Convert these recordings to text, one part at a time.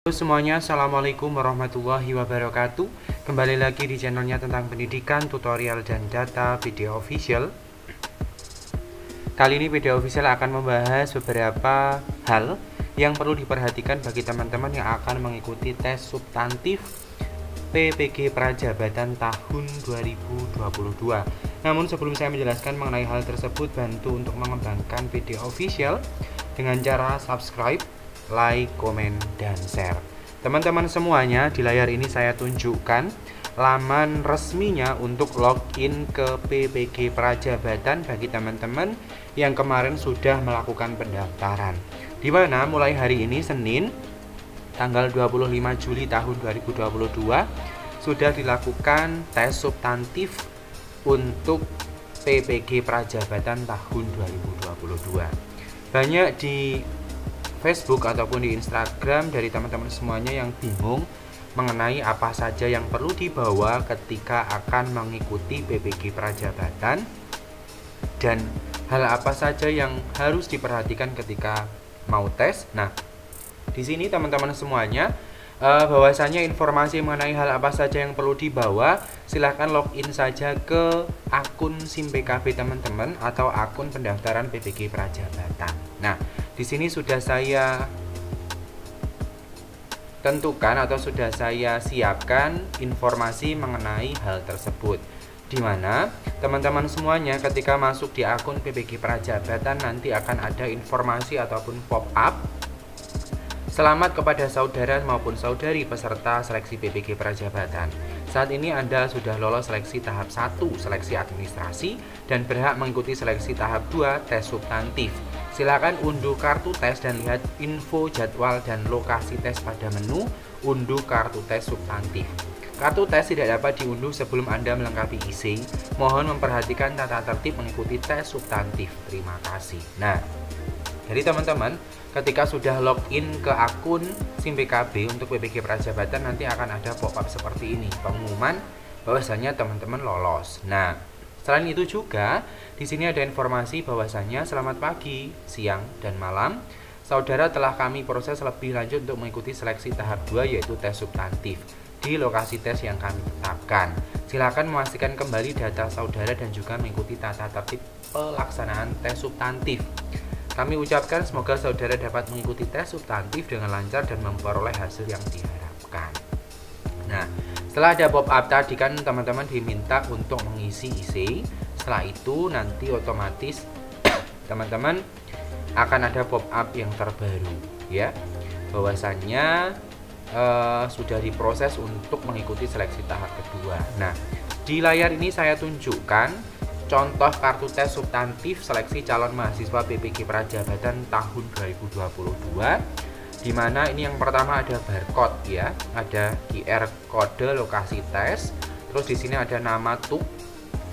Halo semuanya, Assalamualaikum warahmatullahi wabarakatuh. Kembali lagi di channelnya tentang pendidikan, tutorial, dan data video official. Kali ini video official akan membahas beberapa hal yang perlu diperhatikan bagi teman-teman yang akan mengikuti tes substantif PPG Prajabatan tahun 2022. Namun sebelum saya menjelaskan mengenai hal tersebut, bantu untuk mengembangkan video official dengan cara subscribe, like, komen, dan share. Teman-teman semuanya, di layar ini saya tunjukkan laman resminya untuk login ke PPG Prajabatan bagi teman-teman yang kemarin sudah melakukan pendaftaran. Di mana mulai hari ini Senin tanggal 25 Juli tahun 2022 sudah dilakukan tes substantif untuk PPG Prajabatan tahun 2022. Banyak di Facebook ataupun di Instagram dari teman-teman semuanya yang bingung mengenai apa saja yang perlu dibawa ketika akan mengikuti PPG Prajabatan dan hal apa saja yang harus diperhatikan ketika mau tes. Nah, di sini teman-teman semuanya bahwasanya informasi mengenai hal apa saja yang perlu dibawa, silahkan login saja ke akun SIM PKB teman-teman atau akun pendaftaran PPG Prajabatan. Nah, di sini sudah saya tentukan atau sudah saya siapkan informasi mengenai hal tersebut, di mana teman-teman semuanya ketika masuk di akun PPG Prajabatan nanti akan ada informasi ataupun pop-up selamat kepada saudara maupun saudari peserta seleksi PPG Prajabatan. Saat ini Anda sudah lolos seleksi tahap 1, seleksi administrasi, dan berhak mengikuti seleksi tahap 2, tes substantif. Silakan unduh kartu tes dan lihat info jadwal dan lokasi tes pada menu unduh kartu tes substantif. Kartu tes tidak dapat diunduh sebelum Anda melengkapi isi. Mohon memperhatikan tata tertib mengikuti tes substantif. Terima kasih. Nah, jadi teman-teman, ketika sudah login ke akun SIM PKB untuk PPG Prajabatan nanti akan ada pop-up seperti ini, pengumuman bahwasanya teman-teman lolos. Nah, selain itu juga di sini ada informasi bahwasanya selamat pagi, siang, dan malam. Saudara telah kami proses lebih lanjut untuk mengikuti seleksi tahap 2 yaitu tes substantif di lokasi tes yang kami tetapkan. Silakan memastikan kembali data saudara dan juga mengikuti tata tertib pelaksanaan tes substantif. Kami ucapkan semoga saudara dapat mengikuti tes substantif dengan lancar dan memperoleh hasil yang diharapkan. Nah, setelah ada pop-up tadi kan teman-teman diminta untuk mengisi isi. Setelah itu nanti otomatis teman-teman akan ada pop-up yang terbaru ya. Bahwasannya sudah diproses untuk mengikuti seleksi tahap kedua. Nah, di layar ini saya tunjukkan contoh kartu tes substantif seleksi calon mahasiswa PPG Prajabatan tahun 2022, di mana ini yang pertama ada barcode ya, ada QR kode lokasi tes, terus di sini ada nama TUK,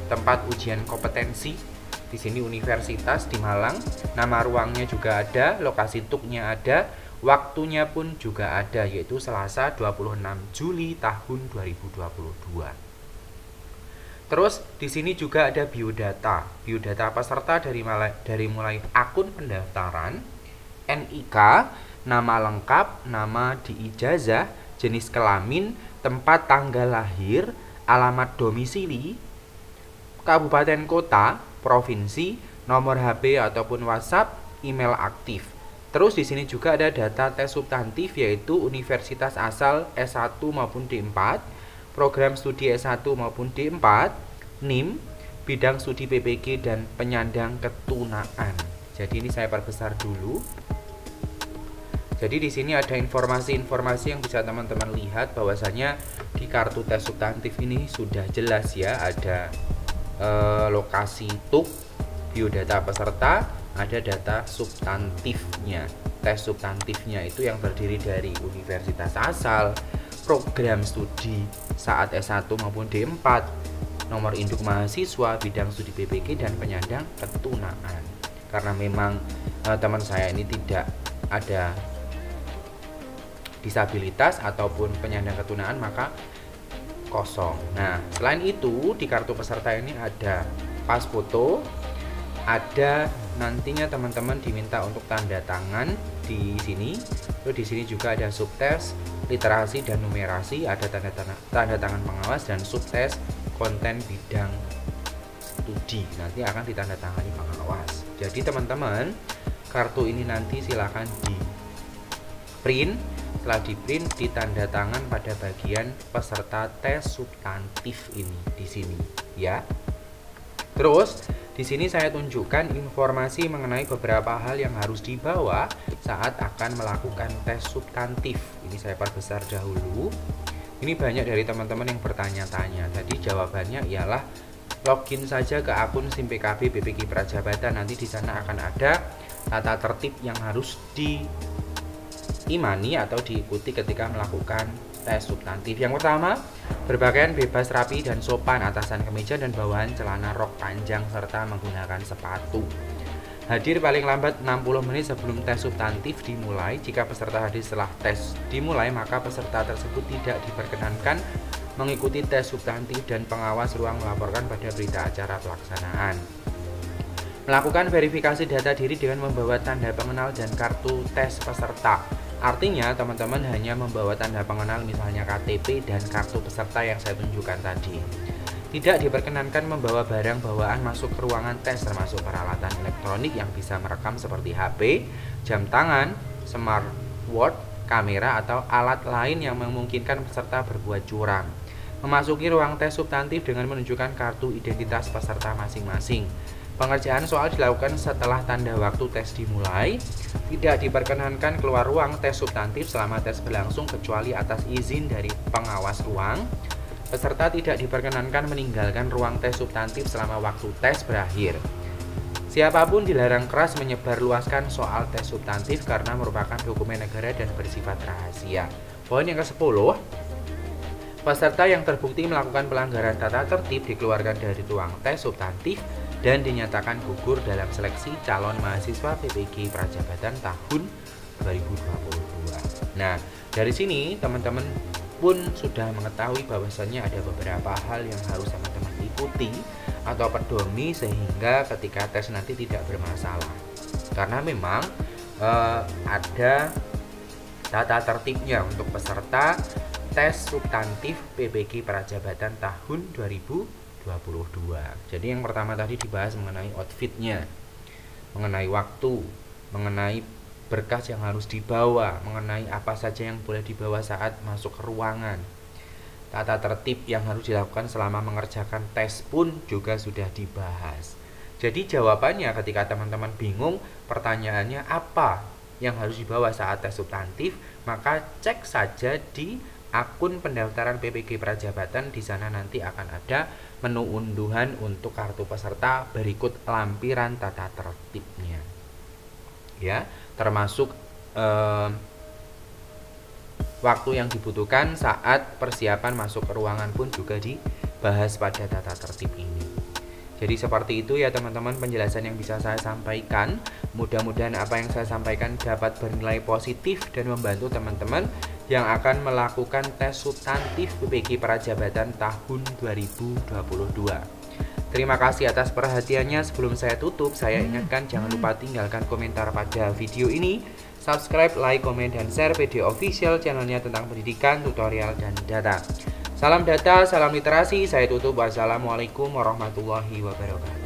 tempat ujian kompetensi, di sini Universitas di Malang, nama ruangnya juga ada, lokasi TUK-nya ada, waktunya pun juga ada yaitu Selasa 26 Juli tahun 2022. Terus di sini juga ada biodata peserta dari mulai akun pendaftaran, NIK, nama lengkap, nama di ijazah, jenis kelamin, tempat tanggal lahir, alamat domisili, kabupaten kota, provinsi, nomor HP ataupun WhatsApp, email aktif. Terus di sini juga ada data tes substantif yaitu universitas asal S1 maupun D4, program studi S1 maupun D4, NIM, bidang studi PPG, dan penyandang ketunaan. Jadi ini saya perbesar dulu. Jadi di sini ada informasi-informasi yang bisa teman-teman lihat bahwasanya di kartu tes substantif ini sudah jelas ya, ada lokasi TUK, biodata peserta, ada data substantifnya. Tes substantifnya itu yang terdiri dari universitas asal, program studi saat S1 maupun D4, nomor induk mahasiswa, bidang studi PPG, dan penyandang ketunaan. Karena memang teman saya ini tidak ada disabilitas ataupun penyandang ketunaan maka kosong. Nah, selain itu di kartu peserta ini ada pas foto, ada nantinya teman-teman diminta untuk tanda tangan di sini, Lalu di sini juga ada subtes literasi dan numerasi, ada tanda tangan pengawas, dan subtes konten bidang studi nanti akan ditandatangani pengawas. Jadi teman-teman, kartu ini nanti silakan di print. Setelah di print, ditanda tangan pada bagian peserta tes substantif ini di sini ya. Terus di sini saya tunjukkan informasi mengenai beberapa hal yang harus dibawa saat akan melakukan tes substantif. Ini saya perbesar dahulu. Ini banyak dari teman-teman yang bertanya-tanya. Tadi jawabannya ialah login saja ke akun SIM PKB BPK Prajabatan. Nanti di sana akan ada tata tertib yang harus diimani atau diikuti ketika melakukan tes substantif. Yang pertama, berpakaian bebas, rapi dan sopan, atasan kemeja dan bawahan celana rok panjang serta menggunakan sepatu. Hadir paling lambat 60 menit sebelum tes substantif dimulai. Jika peserta hadir setelah tes dimulai, maka peserta tersebut tidak diperkenankan mengikuti tes substantif dan pengawas ruang melaporkan pada berita acara pelaksanaan. Melakukan verifikasi data diri dengan membawa tanda pengenal dan kartu tes peserta. Artinya teman-teman hanya membawa tanda pengenal, misalnya KTP dan kartu peserta yang saya tunjukkan tadi. Tidak diperkenankan membawa barang bawaan masuk ke ruangan tes, termasuk peralatan elektronik yang bisa merekam seperti HP, jam tangan, smartwatch, kamera, atau alat lain yang memungkinkan peserta berbuat curang. Memasuki ruang tes substantif dengan menunjukkan kartu identitas peserta masing-masing. Pengerjaan soal dilakukan setelah tanda waktu tes dimulai. Tidak diperkenankan keluar ruang tes substantif selama tes berlangsung kecuali atas izin dari pengawas ruang. Peserta tidak diperkenankan meninggalkan ruang tes substantif selama waktu tes berakhir. Siapapun dilarang keras menyebarluaskan soal tes substantif karena merupakan dokumen negara dan bersifat rahasia. Poin yang ke-10, peserta yang terbukti melakukan pelanggaran tata tertib dikeluarkan dari ruang tes substantif dan dinyatakan gugur dalam seleksi calon mahasiswa PPG Prajabatan tahun 2022. Nah, dari sini teman-teman pun sudah mengetahui bahwasannya ada beberapa hal yang harus teman-teman ikuti atau pedomi sehingga ketika tes nanti tidak bermasalah. Karena memang ada tata tertibnya untuk peserta tes substantif PPG Prajabatan tahun 2022. Jadi yang pertama tadi dibahas mengenai outfitnya, mengenai waktu, mengenai berkas yang harus dibawa, mengenai apa saja yang boleh dibawa saat masuk ke ruangan. Tata tertib yang harus dilakukan selama mengerjakan tes pun juga sudah dibahas. Jadi jawabannya ketika teman-teman bingung pertanyaannya apa yang harus dibawa saat tes substantif, maka cek saja di akun pendaftaran PPG Prajabatan. Di sana nanti akan ada menu unduhan untuk kartu peserta berikut lampiran tata tertibnya. Ya, termasuk waktu yang dibutuhkan saat persiapan masuk ke ruangan pun juga dibahas pada tata tertib ini. Jadi seperti itu ya teman-teman penjelasan yang bisa saya sampaikan. Mudah-mudahan apa yang saya sampaikan dapat bernilai positif dan membantu teman-teman yang akan melakukan tes substantif PPG Prajabatan tahun 2022. Terima kasih atas perhatiannya. Sebelum saya tutup, saya ingatkan jangan lupa tinggalkan komentar pada video ini. Subscribe, like, komen, dan share PD Official, channelnya tentang pendidikan, tutorial, dan data. Salam data, salam literasi. Saya tutup. Wassalamualaikum warahmatullahi wabarakatuh.